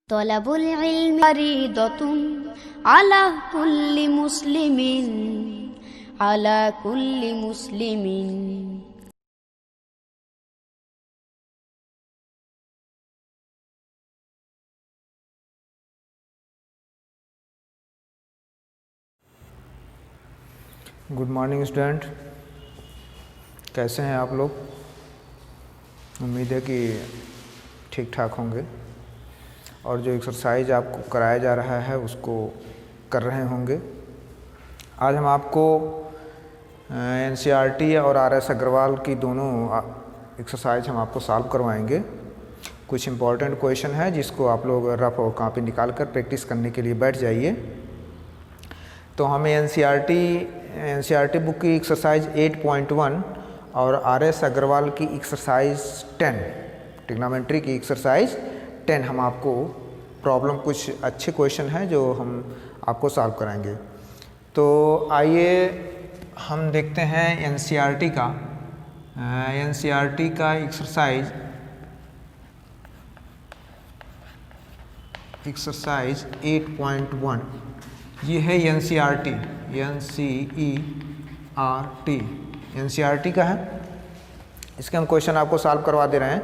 तलबुल इल्म फरीदतुन अला कुल्ली मुस्लिमिन। गुड मॉर्निंग स्टूडेंट, कैसे हैं आप लोग? उम्मीद है कि ठीक ठाक होंगे और जो एक्सरसाइज आपको कराया जा रहा है उसको कर रहे होंगे। आज हम आपको एनसीईआरटी और आरएस अग्रवाल की दोनों एक्सरसाइज हम आपको सॉल्व करवाएंगे। कुछ इम्पॉर्टेंट क्वेश्चन है जिसको आप लोग रफ और कॉपी निकाल कर प्रैक्टिस करने के लिए बैठ जाइए। तो हमें एनसीईआरटी बुक की एक्सरसाइज 8.1 और आरएस अग्रवाल की एक्सरसाइज 10, ट्रिग्नोमेट्री की एक्सरसाइज 10 हम आपको प्रॉब्लम कुछ अच्छे क्वेश्चन हैं जो हम आपको सॉल्व कराएंगे। तो आइए हम देखते हैं एनसीईआरटी का एक्सरसाइज 8.1। ये है एनसीईआरटी का है। इसके हम क्वेश्चन आपको सॉल्व करवा दे रहे हैं।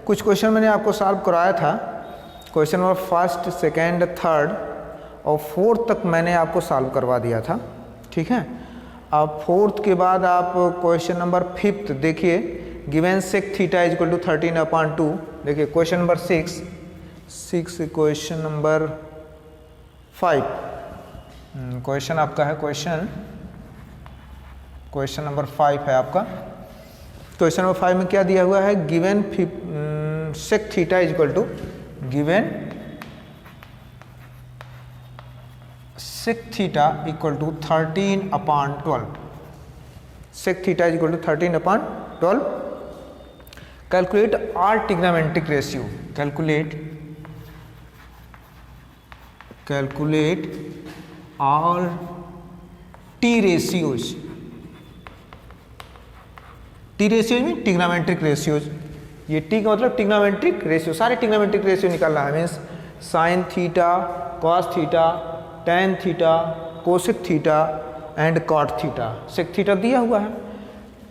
कुछ क्वेश्चन मैंने आपको सॉल्व करवाया था। Question number first, second, third और फोर्थ तक मैंने आपको सॉल्व करवा दिया था, ठीक है। अब फोर्थ के बाद आप क्वेश्चन नंबर फिफ्थ देखिए, given sec theta is equal to 13/2। देखिए question number six, question number 5, question आपका है क्वेश्चन नंबर 5 है आपका। क्वेश्चन नंबर 5 में क्या दिया हुआ है? Given sec theta is equal to 13/12। Sec theta is equal to 13/12। Calculate all trigonometric ratio. Calculate all T ratios. में ट्रिग्नोमेट्रिक रेशियोज, ये टी का मतलब ट्रिग्नोमेट्रिक रेशियो, सारे ट्रिग्नोमेट्रिक रेशियो निकालना है। Means sine theta, cos theta, tan theta, cosec theta and cot theta. Sec theta दिया हुआ है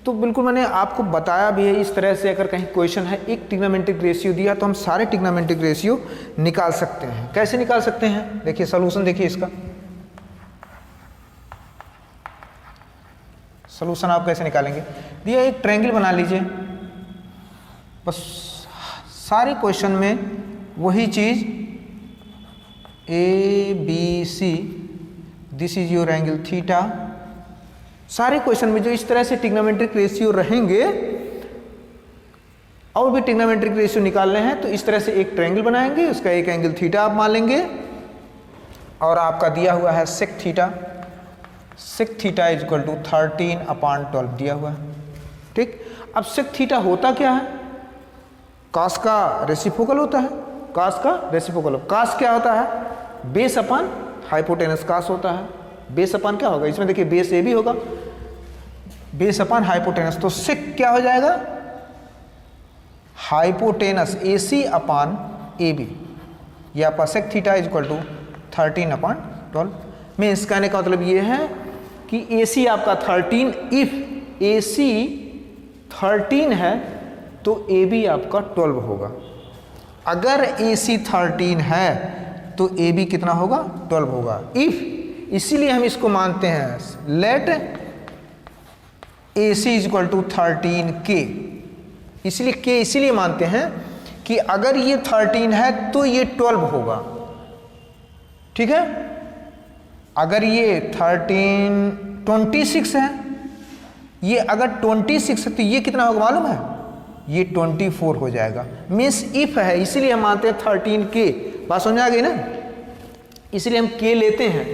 तो बिल्कुल मैंने आपको बताया भी है। इस तरह से अगर कहीं क्वेश्चन है, एक ट्रिग्नोमेट्रिक रेशियो दिया तो हम सारे ट्रिग्नोमेट्रिक रेशियो निकाल सकते हैं। कैसे निकाल सकते हैं? देखिए सॉल्यूशन देखिए इसका। सॉल्यूशन आप कैसे निकालेंगे? दिया एक ट्रायंगल बना लीजिए। बस सारे क्वेश्चन में वही चीज, A B C, this is your angle theta. सारे क्वेश्चन में जो इस तरह से ट्रिग्नोमेट्रिक रेशियो रहेंगे, और भी ट्रिग्नोमेट्रिक रेशियो निकालने हैं तो इस तरह से एक ट्रायंगल बनाएंगे, उसका एक एंगल थीटा आप मान लेंगे और आपका दिया हुआ है sec theta. Sec theta is equal to 13/12 दिया हुआ है, ठीक। अब सेक थीटा होता क्या है? कॉस का रेसिप्रोकल होता है। कॉस क्या होता है? बेस अपन हाइपोटेनस कॉस होता है। बेस अपन क्या होगा? इसमें देखिए बेस ए भी होगा, बेस अपन हाइपोटेनस। तो सेक क्या हो जाएगा? हाइपोटेनस AC अपन AB। ये आपका sec theta is equal to 13/12। में इसका कहने का मतलब ये है कि AC आपका 13, इफ AC 13 है तो AB आपका 12 होगा। अगर AC 13 है तो AB कितना होगा? 12 होगा। इफ, इसीलिए हम इसको मानते हैं let AC is equal to 13K। इसलिए K इसीलिए मानते हैं कि अगर ये 13 है तो ये 12 होगा, ठीक है। अगर ये 26 है, ये अगर 26 है तो ये कितना होगा मालूम है? ये 24 हो जाएगा। मीन्स इफ है, इसीलिए हम मानते हैं 13K। बात समझ आ गई ना? इसलिए हम K लेते हैं।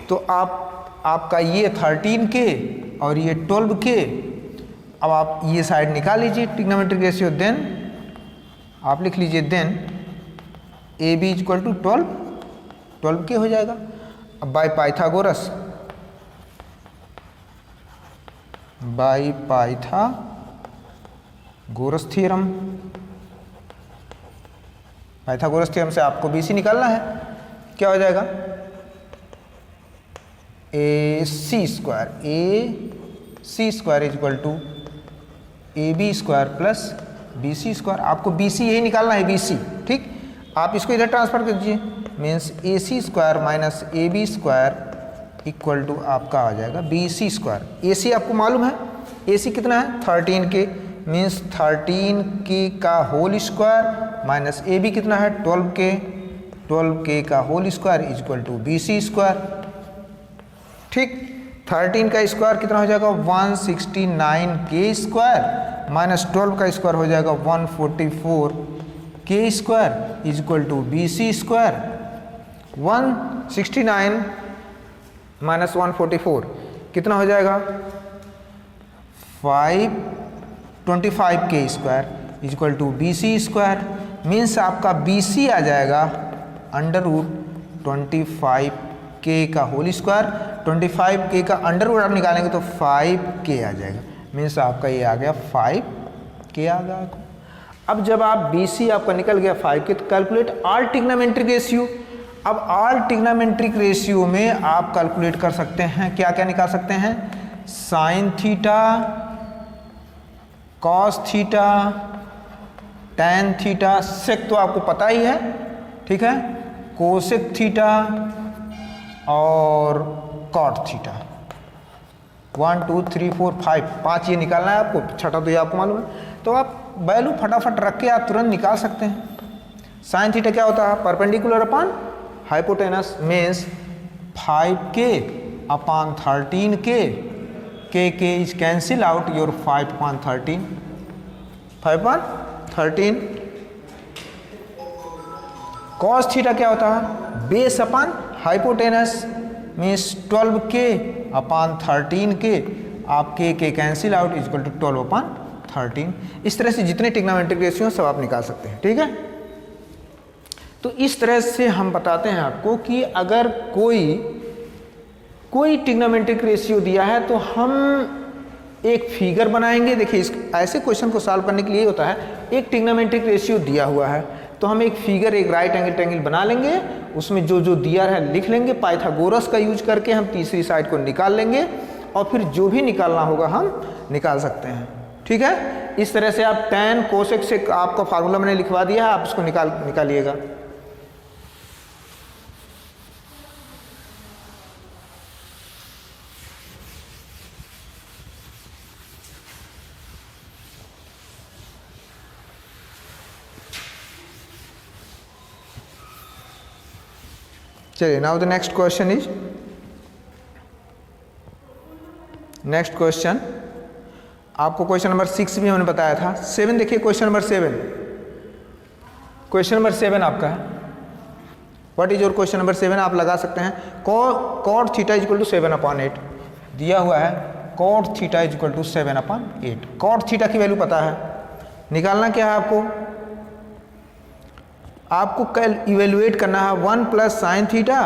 तो आपका ये 13K और ये 12K। अब आप ये साइड निकाल लीजिए ट्रिग्नोमेट्रिक रेशियो। देन आप लिख लीजिए then AB is equal to 12K हो जाएगा। अब by Pythagoras theorem Pythagoras theorem से आपको BC निकालना है। क्या हो जाएगा? AC square is equal to AB square plus BC square. आपको BC यही निकालना है, BC। ठीक, आप इसको इधर ट्रांसफर कर दीजिए, means AC square minus AB square equal to आपका आ जाएगा BC स्क्वायर। AC आपको मालूम है, AC कितना है? 13K, मीन्स 13K का होल स्क्वायर माइनस AB कितना है? 12K का whole square is equal to BC square. ठीक, 13 का स्क्वायर कितना हो जाएगा? 169K स्क्वायर माइनस 12 का स्क्वायर हो जाएगा 144K square is equal to BC square. 169 minus 144 कितना हो जाएगा? 525K square is equal to BC square. Means आपका BC आ जाएगा अंडर रूट 25K का होल स्क्वायर। 25K का अंडर रूट आप निकालेंगे तो 5K आ जाएगा, मीन्स आपका ये आ गया 5K आ गया। अब जब आप BC आपका निकल गया 5K, तो कैलकुलेट ऑल ट्रिग्नोमेट्रिक रेशियो। अब ऑल ट्रिग्नोमेट्रिक रेशियो में आप कैलकुलेट कर सकते हैं, क्या क्या निकाल सकते हैं? Sine theta, cos theta, tan theta, sec तो आपको पता ही है, ठीक है, कोसेक थीटा और कॉट थीटा। 1 2 3 4 5 5 ये निकालना है आपको, छठा तो ये आपको मालूम है। तो आप वैल्यू फटाफट रख के आप तुरंत निकाल सकते हैं। साइन थीटा क्या होता है? Perpendicular upon hypotenuse, means 5K upon 13K, K is cancel out your 5 upon 13, 5 upon 13। Cos theta क्या होता है? Base upon hypotenuse, means 12K upon 13K, आप K cancel out is equal to 12 upon 13। इस तरह से जितने ट्रिग्नोमेट्रिक रेशियो सब आप निकाल सकते हैं। ठीक है, तो इस तरह से हम बताते हैं आपको कि अगर कोई ट्रिग्नोमेट्रिक रेशियो दिया है तो हम एक फिगर बनाएंगे। देखिए, इस ऐसे क्वेश्चन को सॉल्व करने के लिए होता है, एक ट्रिग्नोमेट्रिक रेशियो दिया हुआ है तो हम एक फिगर, एक राइट एंगल ट्रायंगल बना लेंगे, उसमें जो जो दिया है लिख लेंगे, पाइथागोरस का यूज करके हम तीसरी साइड को निकाल लेंगे और फिर जो भी निकालना होगा हम निकाल सकते हैं। ठीक है, इस तरह से आप टैन कोसेक से आपका फार्मूला मैंने लिखवा दिया है, आप उसको निकालिएगा। चलिए, now the next question is, next question आपको क्वेश्चन नंबर 6 भी हमने बताया था। 7 देखिए, क्वेश्चन नंबर 7, क्वेश्चन नंबर 7 आपका है। What is your question number 7? आप लगा सकते हैं cot theta is equal to 7/8 दिया हुआ है। Cot theta is equal to 7/8। Cot theta की वैल्यू पता है, निकालना क्या है आपको? आपको कल इवेल्युएट करना है 1 प्लस साइन थीटा,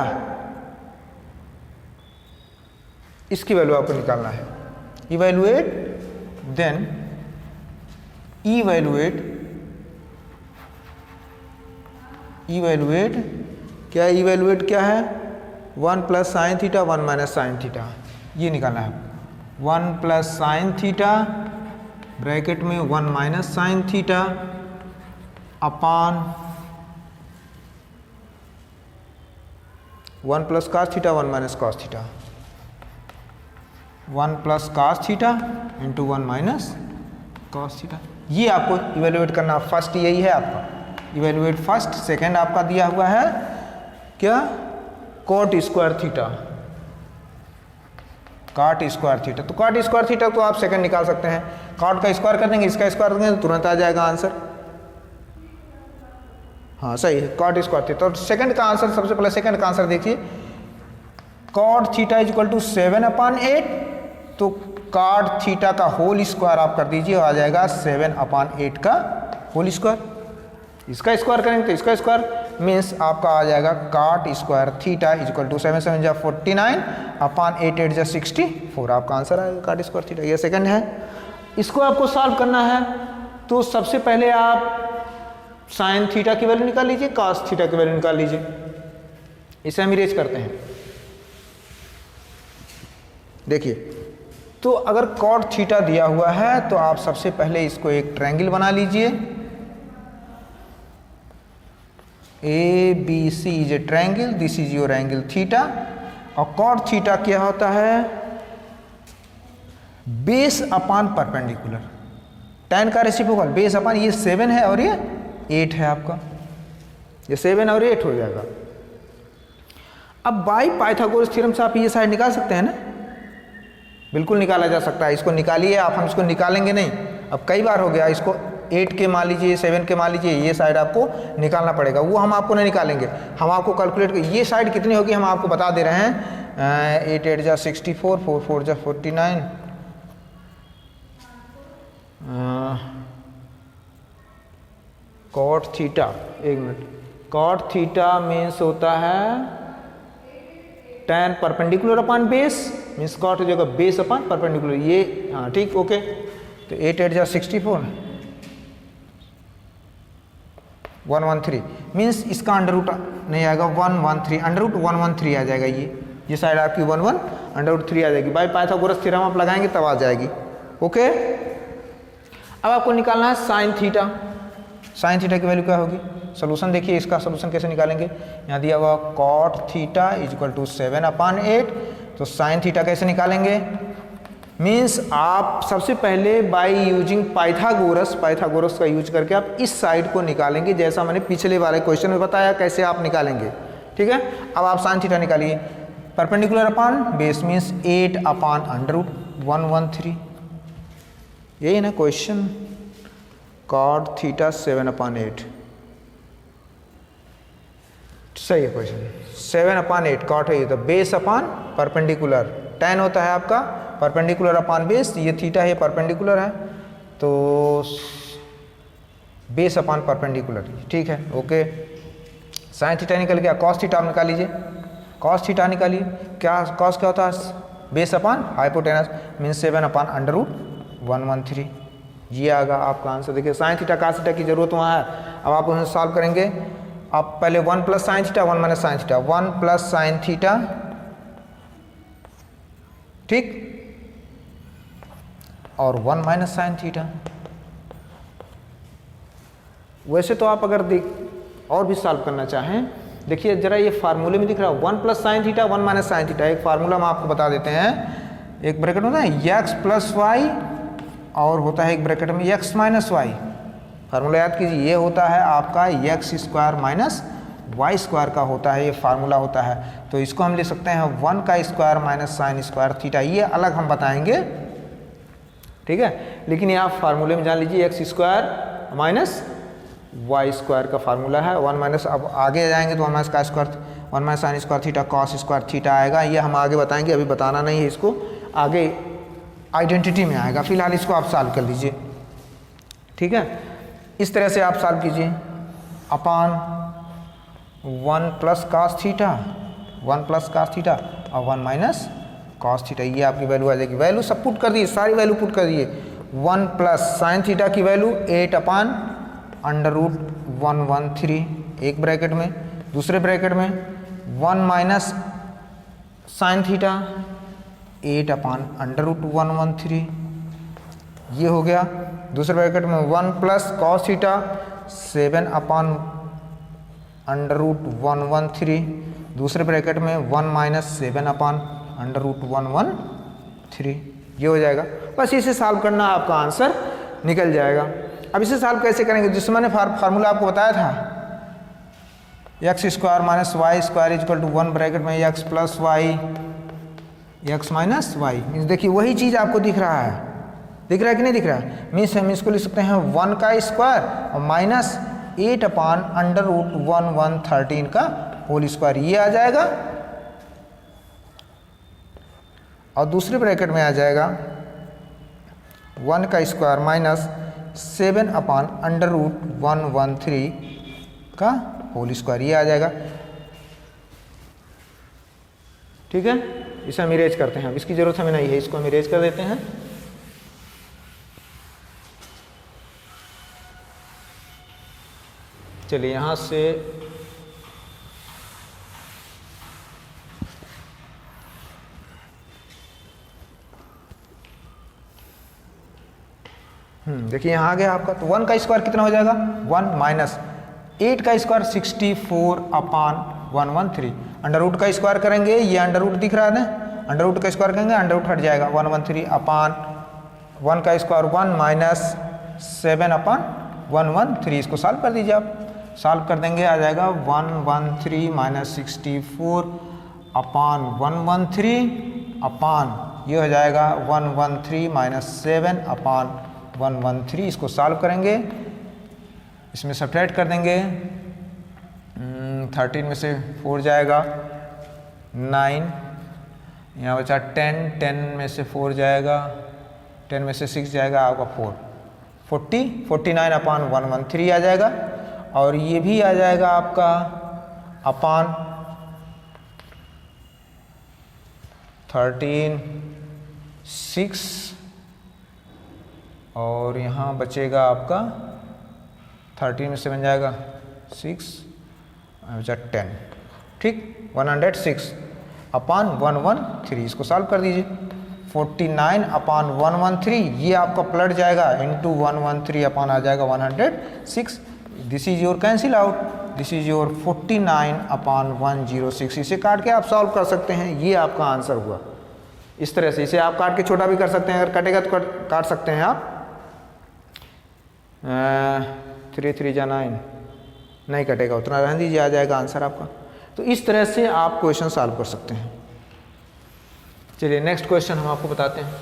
इसकी वैल्यू आपको निकालना है। इवेल्युएट, देन इवेल्युएट क्या, इवेल्युएट क्या है? 1 plus sine theta 1 minus sine theta, ये निकालना है। 1 प्लस साइन थीटा ब्रैकेट में 1 minus sine theta upon 1 plus cos theta 1 minus cos theta, 1 plus cos theta into 1 minus cos theta. ये आपको evaluate करना, फर्स्ट यही है आपका इवेल्युएट फर्स्ट। सेकंड आपका दिया हुआ है क्या? Cot square theta, cot square theta. तो कॉट स्क्वायर थीटा तो आप सेकंड निकाल सकते हैं। कॉट का स्क्वायर कर देंगे, इसका स्क्वायर कर देंगे तो तुरंत आ जाएगा आंसर। हाँ सही है, कॉट स्क्वायर थीटा। तो सेकंड का आंसर, सबसे पहले सेकंड का आंसर देखिए, cot theta is equal to 7/8, तो कॉट थीटा का होल स्क्वायर आप कर दीजिए, आ जाएगा 7/8 का होल स्क्वायर। इसका स्क्वायर करेंगे तो इसका स्क्वायर, मीन्स आपका आ जाएगा cot square theta is equal to 7 7 जा 49 अपॉन 8 8 जा 64, आपका आंसर आएगा कॉट स्क्वायर थीटा। ये सेकंड है। इसको आपको सॉल्व करना है तो सबसे पहले आप साइन थीटा की वैल्यू निकाल लीजिए, कॉस थीटा की वैल्यू निकाल लीजिए। इसे हम इरेज करते हैं। देखिए, तो अगर कॉट थीटा दिया हुआ है तो आप सबसे पहले इसको एक ट्रायंगल बना लीजिए। A B C is a triangle, this is your angle theta. और कॉट थीटा क्या होता है? Base upon perpendicular. tan का रेसिप्रोकल बेस अपॉन, ये 7 है और ये 8 है आपका, ये 7 और 8 हो जाएगा। अब बाई पाइथागोरस थ्योरम से आप ये साइड निकाल सकते हैं ना, बिल्कुल निकाला जा सकता है। इसको निकालिए आप, हम इसको निकालेंगे नहीं। अब कई बार हो गया, इसको 8 के मान लीजिए, 7 के मान लीजिए, ये साइड आपको निकालना पड़ेगा, वो हम आपको नहीं निकालेंगे। हम आपको कैलकुलेट, ये साइड कितनी होगी हम आपको बता दे रहे हैं। 8 8 जा 64, 4 4 जा 49, कॉट थीटा, एक मिनट, कॉट थीटा मीन्स होता है tan perpendicular upon base, means cot हो जाएगा बेस अपॉन परपेंडिकुलर, ये हाँ ठीक, ओके। तो 8 8 जा 64, 113 मीन्स इसका अंडर रूट नहीं आएगा, 113 अंडर रूट 113 आ जाएगा। ये साइड आपकी 11 अंडर रूट 3 आ जाएगी। बाई पाइथागोरस थ्योरम आप लगाएंगे तब आ जाएगी, ओके। अब आपको निकालना है साइन थीटा। साइन थीटा की वैल्यू क्या होगी? सोल्यूशन देखिए, इसका सोल्यूशन कैसे निकालेंगे। यहाँ दिया हुआ cot theta is equal to 7/8। तो साइन थीटा कैसे निकालेंगे? मीन्स आप सबसे पहले बाय यूजिंग पाइथागोरस का यूज करके आप इस साइड को निकालेंगे, जैसा मैंने पिछले वाले क्वेश्चन में बताया कैसे आप निकालेंगे, ठीक है। अब आप साइन थीटा निकालिए। परपेंडिकुलर अपॉन बेस मीन्स 8/√113, यही ना क्वेश्चन। कॉट थीटा 7/8, सही है क्वेश्चन। 7/8 कॉट है ये, तो बेस अपॉन परपेंडिकुलर, tan होता है आपका परपेंडिकुलर अपॉन बेस, ये थीटा है परपेंडिकुलर है, तो बेस अपॉन परपेंडिकुलर, ठीक है, ओके। साइन थीटा निकल गया। कॉस थीटा आप निकाल लीजिए। कॉस थीटा निकालिए, क्या कॉस क्या होता है? बेस अपॉन हाइपोटेनस मीन्स 7/√113, ये आएगा आपका आंसर। देखिए साइन थीटा कॉस थीटा की जरूरत वहाँ है। अब आप उन्हें सॉल्व करेंगे। आप पहले 1 plus sine theta 1 minus sine theta, 1 plus sine theta, ठीक, और 1 माइनस साइन थीटा। वैसे तो आप अगर और भी सॉल्व करना चाहें, देखिए जरा ये फार्मूले में दिख रहा है 1 plus sine theta 1 minus sine theta. एक फार्मूला हम आपको बता देते हैं, एक ब्रैकेट होता है x प्लस वाई और होता है एक ब्रैकेट में x माइनस वाई। फार्मूला याद कीजिए, ये होता है आपका x square minus y square का होता है, ये फार्मूला होता है। तो इसको हम ले सकते हैं 1 का square minus sine square theta, ये अलग हम बताएंगे, ठीक है। लेकिन ये आप फार्मूले में जान लीजिए, x square minus y square का फार्मूला है। 1 माइनस, अब आगे जाएंगे तो 1 माइनस का square, 1 minus sine square theta cos square theta आएगा। ये हम आगे बताएंगे, अभी बताना नहीं है इसको, आगे आइडेंटिटी में आएगा। फिलहाल इसको आप सॉल्व कर लीजिए, ठीक है। इस तरह से आप सॉल्व कीजिए। अपान 1 plus cos theta, 1 plus cos theta और 1 माइनस कॉस थीटा, ये आपकी वैल्यू आ जाएगी। वैल्यू सब पुट कर दिए, सारी वैल्यू पुट कर दिए। 1 प्लस साइन थीटा की वैल्यू 8/√113 एक ब्रैकेट में, दूसरे ब्रैकेट में 1 माइनस साइन थीटा 8/√113, ये हो गया। दूसरे ब्रैकेट में 1 प्लस कॉस थीटा 7/√113, दूसरे ब्रैकेट में 1 माइनस 7/√113, ये हो जाएगा। बस इसे सॉल्व करना, आपका आंसर निकल जाएगा। अब इसे सॉल्व कैसे करेंगे? जिसमें मैंने फार्मूला आपको बताया था, x square minus y square equal to 1 bracket में x plus y x minus y. देखिए वही चीज़ आपको दिख रहा है, दिख रहा है कि नहीं दिख रहा है? मीन्स हम इसको लिख सकते हैं 1 का स्क्वायर और माइनस 8/√113 का होल स्क्वायर, ये आ जाएगा। और दूसरे ब्रैकेट में आ जाएगा 1 का स्क्वायर माइनस 7/√113 का होल स्क्वायर, ये आ जाएगा, ठीक है। इसे हम इरेज करते हैं, अब इसकी जरूरत हमें नहीं है, इसको हम इरेज कर देते हैं। चलिए यहाँ से देखिए यहाँ आ गया आपका, तो 1 का स्क्वायर कितना हो जाएगा 1 माइनस 8 का स्क्वायर 64/113। अंडर रूट का स्क्वायर करेंगे, ये अंडर रूट दिख रहा है ना, अंडर रूट का स्क्वायर करेंगे अंडर रूट हट जाएगा, 113/1 का स्क्वायर 1 माइनस 7/113। इसको सॉल्व कर दीजिए आप, सॉल्व कर देंगे आ जाएगा 113 माइनस 64/113 अपान ये हो जाएगा 113 माइनस 7/113। इसको सॉल्व करेंगे, इसमें सब्ट्रैक्ट कर देंगे, 13 में से 4 जाएगा 9, यहाँ बचा 10, 10 में से 4 जाएगा, 10 में से 6 जाएगा आपका 49/113 आ जाएगा। और ये भी आ जाएगा आपका अपान 13 6 और यहाँ बचेगा आपका 13 में से बन जाएगा 6 बचा 10, ठीक 106/113। इसको सॉल्व कर दीजिए, 49/113 ये आपका पलट जाएगा इंटू 113 अपान आ जाएगा 106। This is your cancel out, this is your 49/106। इसे काट के आप सॉल्व कर सकते हैं, ये आपका आंसर हुआ। इस तरह से इसे आप काट के छोटा भी कर सकते हैं, अगर कटेगा तो काट सकते हैं आप। 3 3 जा 9 नहीं कटेगा, उतना रहने दीजिए, आ जाएगा आंसर आपका। तो इस तरह से आप क्वेश्चन सॉल्व कर सकते हैं। चलिए नेक्स्ट क्वेश्चन हम आपको बताते हैं।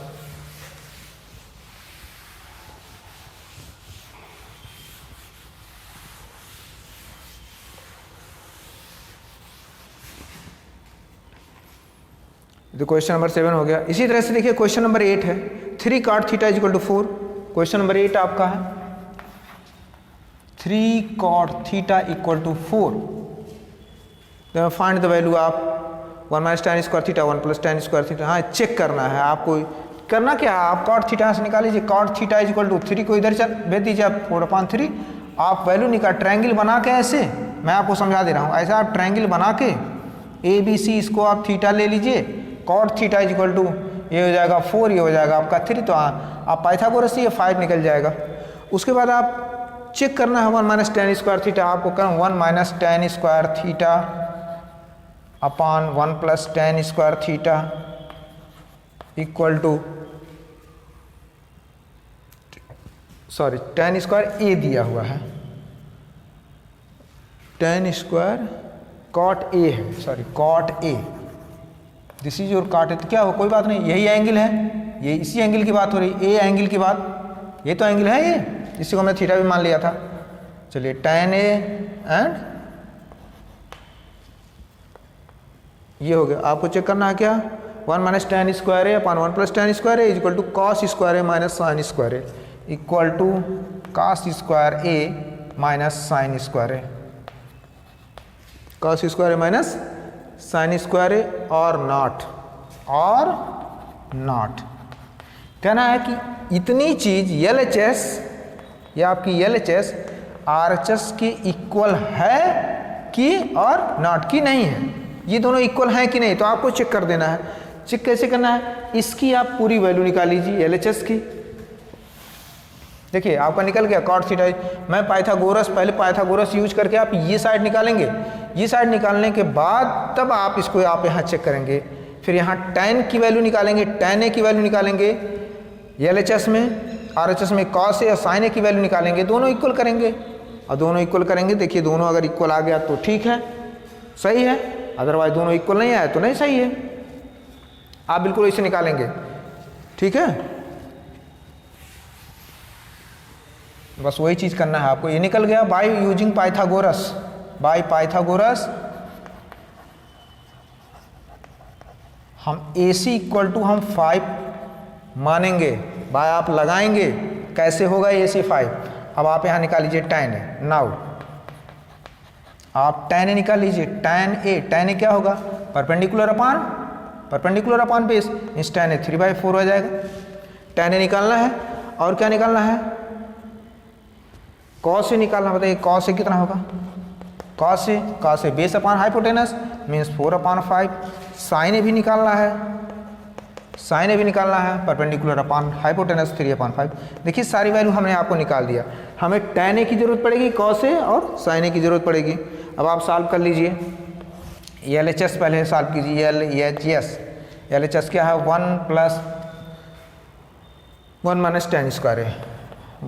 तो क्वेश्चन नंबर 7 हो गया। इसी तरह से देखिए क्वेश्चन नंबर 8 है, 3 cot theta is equal to 4। Question number 8 आपका है 3 cot theta equal to 4। Find the value of 1 minus tan square theta 1 plus tan square theta. हाँ चेक करना है आपको, करना क्या है, आप cot थीटा यहाँ से निकाल लीजिए, cot theta is equal to 3 को इधर चल भेज दीजिए आप 4/3। आप वैल्यू निकाल, ट्रायंगल बना के ऐसे, मैं आपको समझा दे रहा हूँ, ऐसा आप ट्रायंगल बना के ABC इसको आप थीटा ले लीजिए, cot theta is equal to ये हो जाएगा 4, ये हो जाएगा आपका 3, तो आप पाइथागोरस से ये 5 निकल जाएगा। उसके बाद आप चेक करना है 1 माइनस tan स्क्वायर थीटा, आपको करना 1 minus tan square theta upon 1 plus tan square theta equal to, sorry tan square A दिया हुआ है, tan स्क्वायर cot ए है, sorry cot A, this is your cot A. तो क्या हो, कोई बात नहीं, यही एंगल है, ये इसी एंगल की बात हो रही, ए एंगल की बात, ये तो एंगल है, ये इसी को हमने थीटा भी मान लिया था। चलिए tan ए एंड ये हो गया। आपको चेक करना है क्या, 1 minus tan square A upon 1 plus tan square A equal to cos square A minus sin square A equal to cos square A minus sin square A, cos square A minus sin square A और not कहना है कि इतनी चीज LHS या आपकी LHS RHS के equal है कि और नॉट की नहीं है, ये दोनों इक्वल हैं कि नहीं, तो आपको चेक कर देना है। चेक कैसे करना है, इसकी आप पूरी वैल्यू निकाल लीजिए LHS की। देखिए आपका निकल गया cot थीटा। मैं पाइथागोरस, पहले पाइथागोरस यूज करके आप ये साइड निकालेंगे, ये साइड निकालने के बाद तब आप इसको आप यहाँ चेक करेंगे, फिर यहाँ tan की वैल्यू निकालेंगे, tan a की वैल्यू निकालेंगे LHS में, RHS में cos a और sin a की वैल्यू निकालेंगे, दोनों इक्वल करेंगे, और दोनों इक्वल करेंगे, देखिए दोनों अगर इक्वल आ गया तो ठीक है, सही है, अदरवाइज दोनों इक्वल नहीं आया तो नहीं सही है। आप बिल्कुल इसे निकालेंगे, ठीक है, बस वही चीज करना है आपको। ये निकल गया bye using Pythagoras, by Pythagoras हम AC इक्वल टू हम 5 मानेंगे, बाय आप लगाएंगे, कैसे होगा AC 5। अब आप यहाँ निकाल लीजिए tan a, नाउ आप tan a निकाल लीजिए, tan a क्या होगा, परपेंडिकुलर अपान बेस, इस tan a 3/4 हो जाएगा। tan a निकालना है और क्या निकालना है, कॉस से निकालना, बताइए कॉस से कितना होगा, कॉस से base upon hypotenuse means 4/5। Sine A भी निकालना है, साइन ए भी निकालना है, परपेंडिकुलर अपान हाइपोटेनस 3/5। देखिए सारी वैल्यू हमने आपको निकाल दिया। हमें tan ए की जरूरत पड़ेगी, कॉस ए और साइन ए की जरूरत पड़ेगी। अब आप सॉल्व कर लीजिए। LHS पहले सॉल्व कीजिए। LHS क्या है, 1 minus tan square A,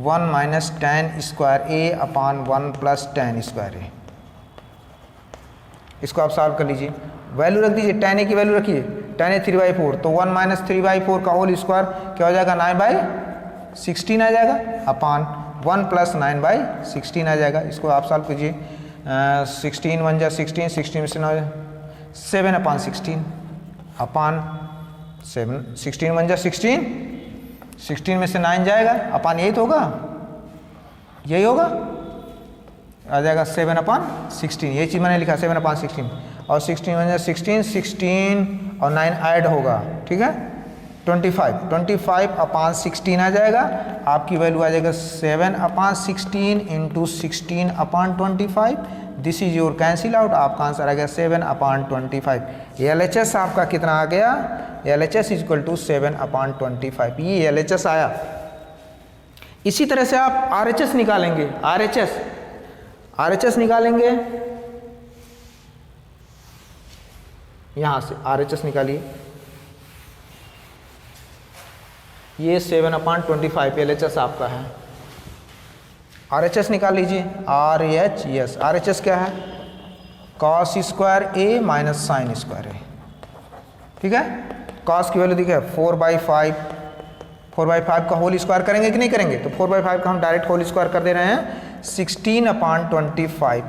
1 minus tan square A upon 1 plus tan square ए। इसको आप सॉल्व कर लीजिए, वैल्यू रख दीजिए, tan ए की वैल्यू रखिए, tan ए 3/4, तो 1 माइनस 3/4 का होल स्क्वायर क्या हो जाएगा, 9/16 आ जाएगा, अपान 1 प्लस 9/16 आ जाएगा। इसको आप सॉल्व कीजिए। 16 1 जा 16, 16 में से 9 7/16 अपान 7, 16 1 जा 16, 16 में से 9 जाएगा, अपान यही तो होगा, यही होगा, आ जाएगा 7/16। यही चीज़ मैंने लिखा 7/16, और 16 1 जा 16, 16 और 9 ऐड होगा, ठीक है, 25/16 आ जाएगा। आपकी वैल्यू आ जाएगा 7/16 into 16/25। This is your cancel out, आपका आंसर आ गया 7/25। LHS आपका कितना आ गया, LHS इज इक्वल टू 7/25। ये LHS आया। इसी तरह से आप RHS निकालेंगे, RHS निकालेंगे, यहां से RHS निकालिए, ये 7/25 LHS आपका है। RHS निकाल लीजिए, RHS क्या है, cos square A minus sine square ए, ठीक है। कॉस की वैल्यू देखिए 4/5, 4/5 का होल स्क्वायर करेंगे कि नहीं करेंगे, तो 4/5 का हम डायरेक्ट होल स्क्वायर कर दे रहे हैं, 16/25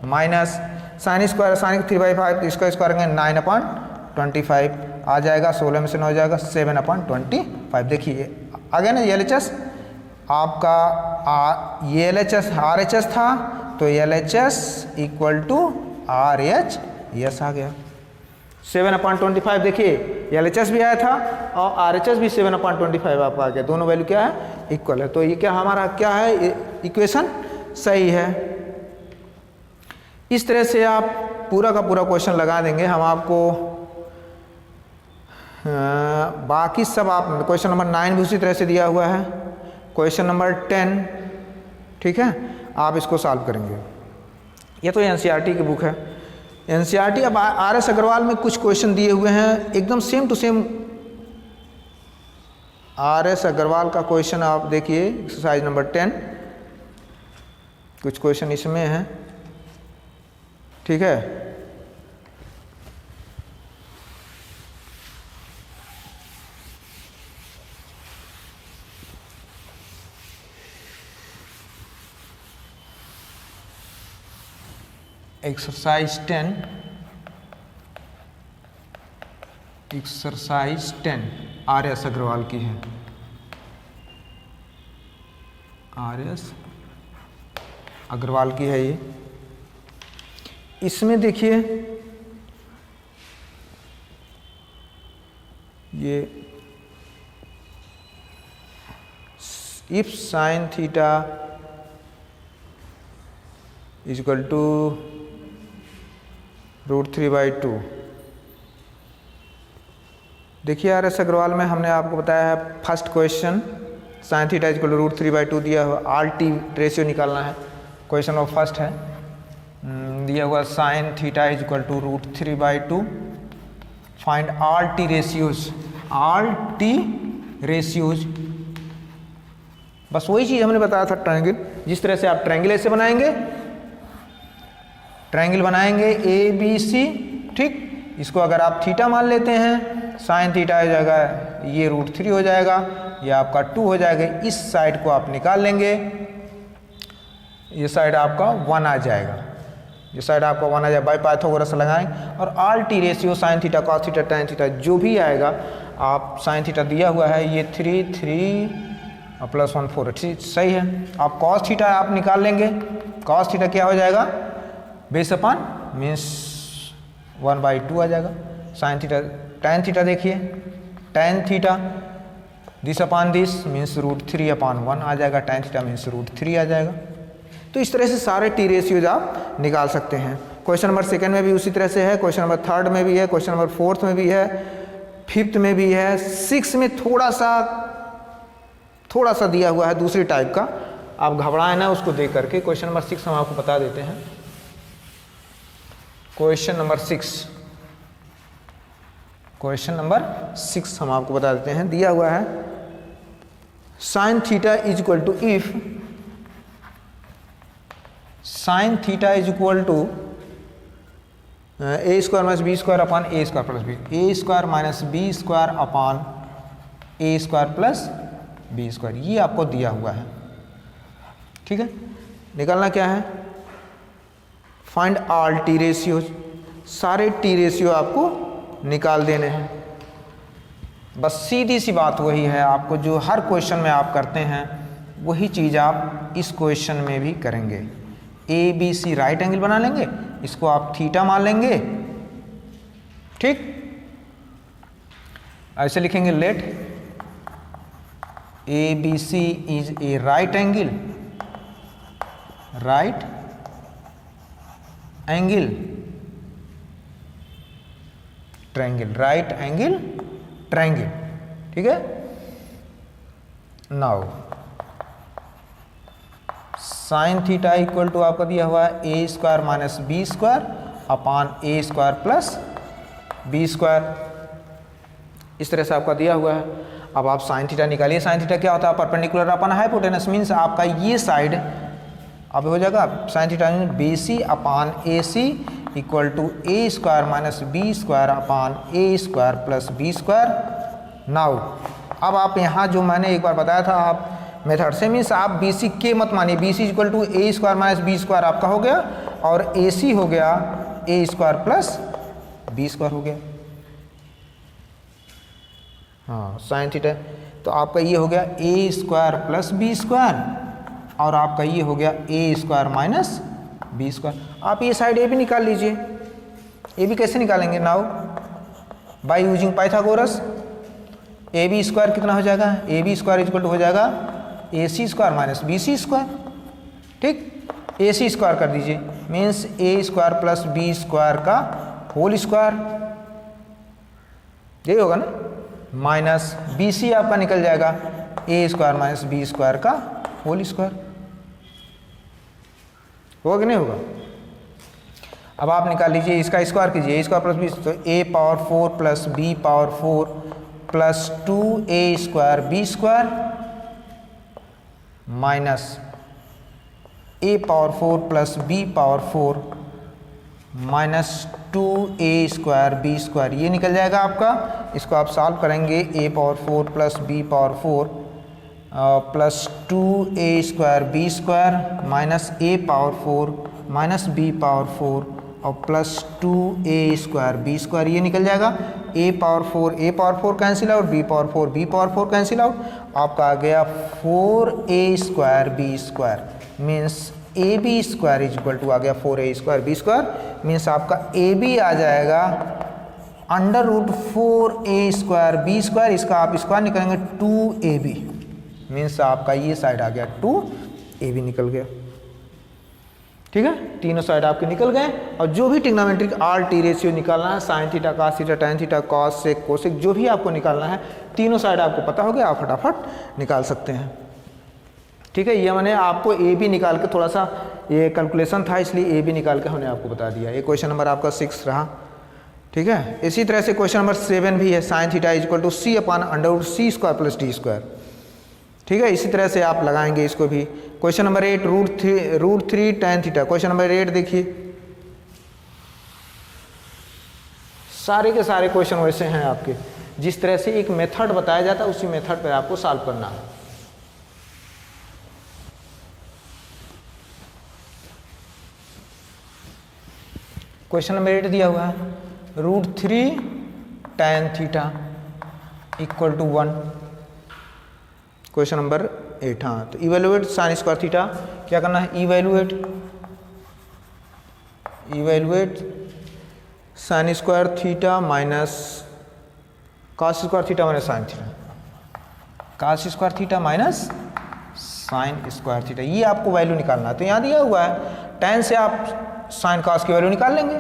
माइनस साइन स्क्वायर, साइन 3/5 इसका स्क्वायर करेंगे 9/25 आ जाएगा, 16 में से 9 हो जाएगा 7/25। देखिए आ गया ना LHS आपका। ये LHS RHS था, तो LHS इक्वल टू RHS आ गया 7/25। देखिए LHS भी आया था और RHS भी 7/25 आपका आ गया, दोनों वैल्यू क्या है, इक्वल है। तो ये क्या हमारा क्या है, इक्वेशन सही है। इस तरह से आप पूरा का पूरा क्वेश्चन लगा देंगे हम आपको। बाकी सब आप, क्वेश्चन नंबर 9 भी उसी तरह से दिया हुआ है, क्वेश्चन नंबर 10, ठीक है, आप इसको सॉल्व करेंगे। ये तो NCERT की बुक है, NCERT। अब RS अग्रवाल में कुछ क्वेश्चन दिए हुए हैं एकदम same to same. RS Agarwal का क्वेश्चन आप देखिए, एक्सरसाइज नंबर 10, कुछ क्वेश्चन इसमें है, ठीक है। एक्सरसाइज 10 RS अग्रवाल की है, RS अग्रवाल की है ये। इसमें देखिए ये if sine theta is equal to √3/2। देखिए RS अग्रवाल में हमने आपको बताया है, first question sine theta is equal to √3/2 दिया हुआ, RT रेशियो निकालना है, क्वेश्चन ऑफ फर्स्ट है, दिया हुआ sine theta is equal to √3/2, find RT ratios. बस वही चीज़ हमने बताया था, ट्रायंगल, जिस तरह से आप ट्रायंगल ऐसे बनाएंगे, ट्रायंगल बनाएंगे ABC, ठीक। इसको अगर आप थीटा मान लेते हैं, साइन थीटा हो जाएगा, ये √3 हो जाएगा, ये आपका 2 हो जाएगा। इस साइड को आप निकाल लेंगे, ये साइड आपका 1 आ जाएगा, ये साइड आपका 1 आ जाएगा, बाई पाइथागोरस लगाएं। और RT ratio sign theta, cos theta, tan theta जो भी आएगा, आप साइन थीटा दिया हुआ है ये 3 और +1 4, ठीक सही है। आप कॉस थीटा आप निकाल लेंगे, कॉस थीटा क्या हो जाएगा, बेस अपान मीन्स 1/2 आ जाएगा। साइन थीटा, टैन थीटा देखिए, tan theta this upon this means √3/1 आ जाएगा, टैन थीटा मीन्स √3 आ जाएगा। तो इस तरह से सारे टी रेशियोज आप निकाल सकते हैं। क्वेश्चन नंबर 2 में भी उसी तरह से है, क्वेश्चन नंबर 3 में भी है, क्वेश्चन नंबर 4 में भी है, 5th में भी है, 6 में थोड़ा सा दिया हुआ है दूसरी टाइप का, आप घबराएं ना उसको देख करके। क्वेश्चन नंबर 6 हम आपको बता देते हैं। क्वेश्चन नंबर 6 हम आपको बता देते हैं, दिया हुआ है sine theta is equal to if sine theta is equal to a square minus B square upon A square plus b, a square minus B square upon A square plus B square, ये आपको दिया हुआ है। ठीक है, निकालना क्या है, फाइंड ऑल टी रेशियोज, सारे टी रेशियो आपको निकाल देने हैं। बस सीधी सी बात वही है, आपको जो हर क्वेश्चन में आप करते हैं वही चीज़ आप इस क्वेश्चन में भी करेंगे। A B C right angle बना लेंगे, इसको आप थीटा मान लेंगे। ठीक, ऐसे लिखेंगे let A B C is a right angle triangle, right angle triangle. ठीक है, now sine theta equal to आपका दिया हुआ है A square minus B square upon A square plus B square, इस तरह से आपका दिया हुआ है। अब आप साइन थीटा निकालिए। साइन थीटा क्या होता है, परपेंडिकुलर अपॉन हाइपोटेनस, मीन्स आपका ये साइड अब हो जाएगा sine theta B C upon A C equal to a square minus B square upon A square plus B square. Now अब आप यहाँ जो मैंने एक बार बताया था आप मेथड से, मीन्स आप बी सी के मत मानिए, B C equal to a square minus B square आपका हो गया और ए सी हो गया a square plus B square हो गया। हाँ, साइन थीटा तो आपका ये हो गया a square plus B square और आपका ये हो गया a square minus B square. आप ये साइड ए भी निकाल लीजिए। ए भी कैसे निकालेंगे, now by using Pythagoras. A B square कितना हो जाएगा, A B square equal to हो जाएगा A C square minus B C square. ठीक, ए सी स्क्वायर कर दीजिए, means A square plus B square का होल स्क्वायर, यही होगा ना, माइनस बी सी आपका निकल जाएगा A square minus B square का होल स्क्वायर। होगा कि नहीं होगा। अब आप निकाल लीजिए, इसका स्क्वायर कीजिए, ए स्क्वायर प्लस बी, तो A power 4 plus B power 4 plus 2a square B square minus A power 4 plus B power 4 minus 2a square B square, ये निकल जाएगा आपका। इसको आप सॉल्व करेंगे, A power 4 plus B power 4 plus 2a square B square minus A power 4 minus B power 4 और plus 2a square B square, ये निकल जाएगा। A power 4 cancel out, B power 4 cancel out, आपका आ गया 4a square B square, means A B square is equal to आ गया 4a square B square, means आपका ए बी आ जाएगा under root 4a square B square, इसका आप स्क्वायर निकालेंगे 2ab, मीन्स आपका ये साइड आ गया 2ab निकल गया। ठीक है, तीनों साइड आपके निकल गए। और जो भी ट्रिग्नोमेट्रिक आर टी रेशियो निकालना है, sine theta, cos theta, tan theta, cos sec, cosec, जो भी आपको निकालना है, तीनों साइड आपको पता हो गया, आप फटाफट निकाल सकते हैं। ठीक है, ये मैंने आपको ए बी निकाल के, थोड़ा सा ये कैलकुलेशन था इसलिए ए बी निकाल के हमने आपको बता दिया। ये क्वेश्चन नंबर आपका 6 रहा। ठीक है, इसी तरह से क्वेश्चन नंबर 7 भी है, sine theta is equal to C upon under root C square plus D square. ठीक है, इसी तरह से आप लगाएंगे इसको भी। Question number 8 root three tan theta. Question number 8 देखिए, सारे के सारे क्वेश्चन वैसे हैं आपके, जिस तरह से एक मेथड बताया जाता है उसी मेथड पर आपको सॉल्व करना है। क्वेश्चन नंबर 8 दिया हुआ है, √3 tan theta equal to 1। Question number 8, हाँ, तो इवेलुएट साइन स्क्वायर थीटा, क्या करना है, evaluate sign square theta minus cos square theta minus sine theta, cos square theta minus sine square theta, ये आपको वैल्यू निकालना है। तो यहाँ दिया हुआ है tan से आप साइन कॉस की वैल्यू निकाल लेंगे।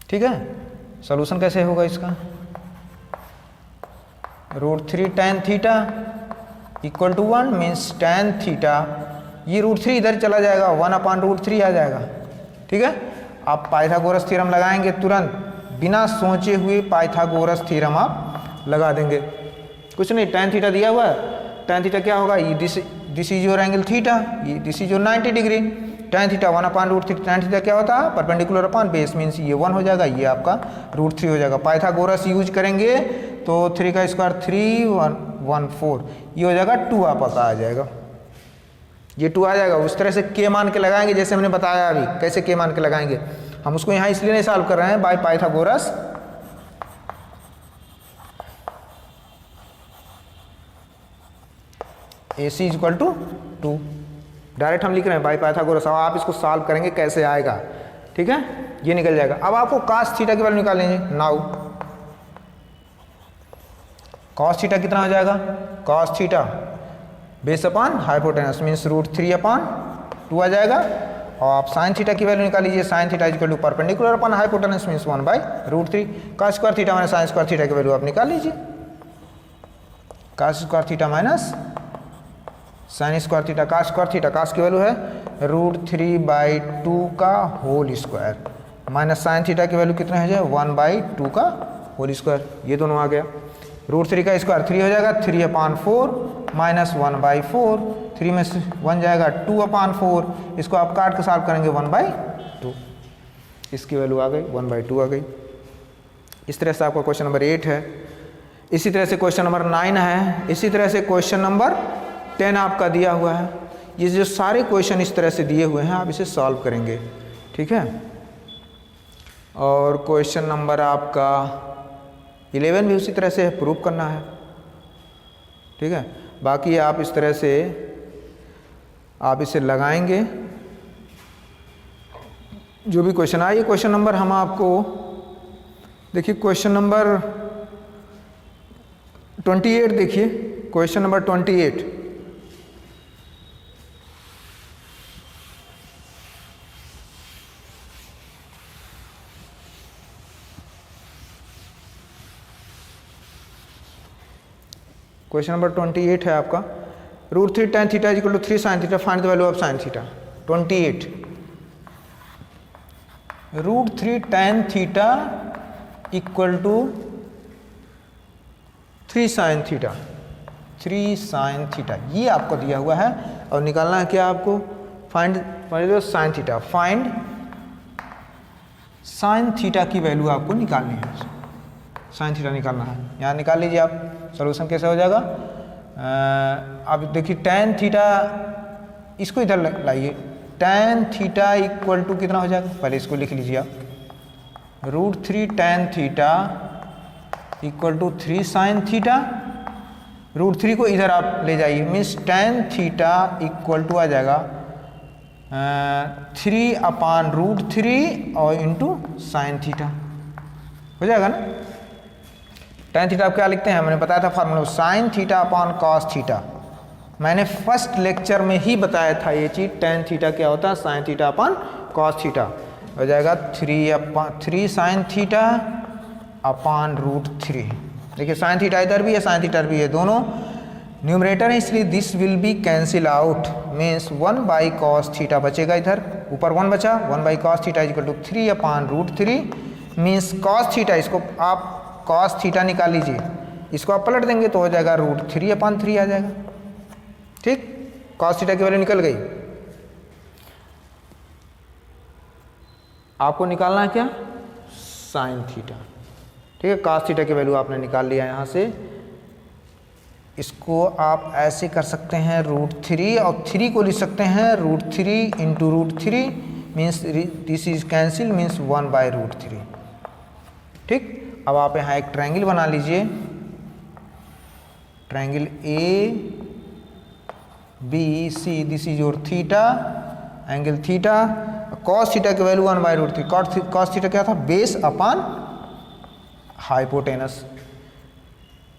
ठीक है, सॉल्यूशन कैसे होगा इसका, √3 tan theta equal to 1 means tan theta, ये √3 इधर चला जाएगा, 1/√3 आ जाएगा। ठीक है, आप पाइथागोरस थ्योरम लगाएंगे तुरंत, बिना सोचे हुए पाइथागोरस थ्योरम आप लगा देंगे। कुछ नहीं, tan थीटा दिया हुआ है, tan थीटा क्या होगा, ये this is your angle theta, ये this is your 90 degree, tan theta 1/√3, tan theta क्या होता है, परपेंडिकुलर अपॉन बेस, मीन्स ये 1 हो जाएगा, ये आपका √3 हो जाएगा। पाइथागोरस यूज करेंगे तो 3 का स्क्वायर 3 1 4, ये हो जाएगा 2 आपका आ जाएगा, ये 2 आ जाएगा। उस तरह से के मान के लगाएंगे जैसे हमने बताया अभी, कैसे के मान के लगाएंगे, हम उसको यहाँ इसलिए नहीं सॉल्व कर रहे हैं, by Pythagoras AC equal to 2, direct हम लिख रहे हैं बाय पाइथागोरस। अब आप इसको सॉल्व करेंगे कैसे आएगा, ठीक है, ये निकल जाएगा। अब आपको cos थीटा की वैल्यू निकाल लेंगे। नाउ cos थीटा कितना हो जाएगा, cos theta base upon hypotenuse means √3/2 आ जाएगा। और आप साइन थीटा की वैल्यू निकाल लीजिए, sine theta equal to perpendicular upon hypotenuse means 1/√3। cos square theta minus sine square theta की वैल्यू आप निकाल लीजिए, cos square theta minus sine square theta, cos square theta, cos की वैल्यू है √3/2 का whole square, minus sine theta की value कितना है, 1/2 का होल स्क्वायर, ये दोनों आ गया। √3 का स्क्वायर 3 हो जाएगा, 3/4 माइनस 1/4, 3 में से 1 जाएगा 2/4, इसको आप काट के सॉल्व करेंगे 1/2, इसकी वैल्यू आ गई 1/2 आ गई। इस तरह से आपका क्वेश्चन नंबर 8 है। इसी तरह से क्वेश्चन नंबर 9 है। इसी तरह से क्वेश्चन नंबर 10 आपका दिया हुआ है। ये जो सारे क्वेश्चन इस तरह से दिए हुए हैं आप इसे सॉल्व करेंगे, ठीक है। और क्वेश्चन नंबर आपका 11 भी उसी तरह से प्रूव करना है, ठीक है। बाकी आप इस तरह से आप इसे लगाएंगे, जो भी क्वेश्चन आए। ये क्वेश्चन नंबर हम आपको देखिए, क्वेश्चन नंबर 28 देखिए, क्वेश्चन नंबर 28, क्वेश्चन नंबर 28 है आपका, √3 tan theta equal to 3 sin theta, find the value of sin theta. 28 √3 tan theta equal to 3 sin theta, 3 sin theta, ये आपको दिया हुआ है। और निकालना है क्या आपको, find sin theta, find sin theta की वैल्यू आपको निकालनी है, sin थीटा निकालना है। यहाँ निकाल लीजिए आप, सॉल्यूशन कैसे हो जाएगा। अब देखिए tan थीटा, इसको इधर लाइए, tan थीटा इक्वल टू कितना हो जाएगा, पहले इसको लिख लीजिए आप, √3 tan theta equal to 3 sin theta, √3 को इधर आप ले जाइए, मीन्स tan थीटा इक्वल टू आ जाएगा 3/√3 और इंटू साइन थीटा, हो जाएगा ना। tan थीटा आप क्या लिखते हैं, मैंने बताया था formula, sine theta upon cos theta, मैंने फर्स्ट लेक्चर में ही बताया था ये चीज़। tan थीटा क्या होता है, sine theta upon cos theta, हो जाएगा 3 sin थीटा अपॉन √3। देखिए साइन थीटा इधर भी है, साइन थीटा भी है, दोनों न्यूमरेटर है, इसलिए this will be cancel out, means 1/cos theta बचेगा, इधर ऊपर 1 बचा, 1/cos theta equal to 3/√3 means cos theta, इसको आप cos थीटा निकाल लीजिए, इसको आप पलट देंगे तो हो जाएगा √3/3 आ जाएगा, ठीक। cos थीटा की वैल्यू निकल गई। आपको निकालना है क्या, साइन थीटा, ठीक है। cos थीटा की वैल्यू आपने निकाल लिया यहाँ से, इसको आप ऐसे कर सकते हैं √3 और 3 को लिख सकते हैं √3 into √3 means this is cancel means 1/√3, ठीक। अब आप यहाँ एक ट्रायंगल बना लीजिए, triangle ABC, this is your theta, angle theta, cos theta की वैल्यू 1/√3, cos थीटा क्या था, बेस अपॉन हाइपोटेनस,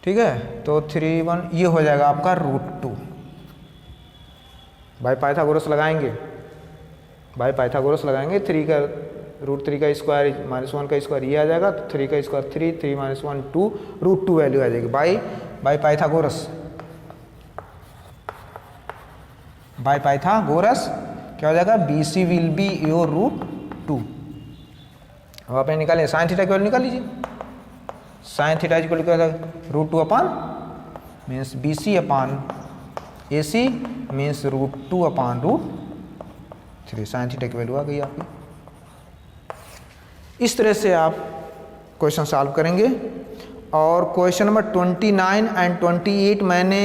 ठीक है। तो 3 1 ये हो जाएगा आपका √2, बाय पाइथागोरस लगाएंगे, बाय पाइथागोरस लगाएंगे। 3 का √3 का स्क्वायर -1 का स्क्वायर ये आ जाएगा, तो 3 का स्क्वायर 3, 3 - 1 2, √2 वैल्यू आ जाएगी बाय पाइथागोरस। बाय पाइथागोरस क्या हो जाएगा, BC विल बी योर √2। अब आपने निकाले साइन थीटा की वैल्यू निकाल लीजिए। Sine theta equal to √2 upon means BC upon AC means √2 upon √3। Sine theta की वैल्यू आ गई आपकी। इस तरह से आप क्वेश्चन सॉल्व करेंगे। और क्वेश्चन नंबर 29 एंड 28 मैंने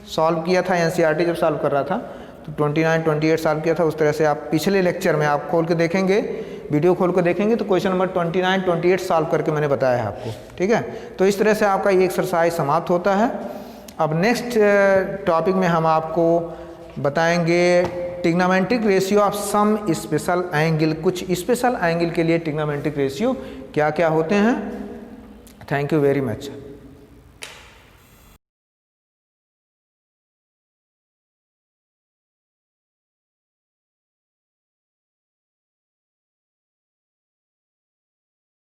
सॉल्व किया था NCERT जब सॉल्व कर रहा था, तो 29 28 सॉल्व किया था। उस तरह से आप पिछले लेक्चर में आप खोल के देखेंगे, वीडियो खोल के देखेंगे, तो क्वेश्चन नंबर 29 28 सॉल्व करके मैंने बताया है आपको, ठीक है। तो इस तरह से आपका ये एक्सरसाइज समाप्त होता है। अब नेक्स्ट टॉपिक में हम आपको बताएंगे trigonometric ratio of some special angle. कुछ स्पेशल एंगल के लिए ट्रिग्नोमेट्रिक रेशियो क्या क्या होते हैं। Thank you very much.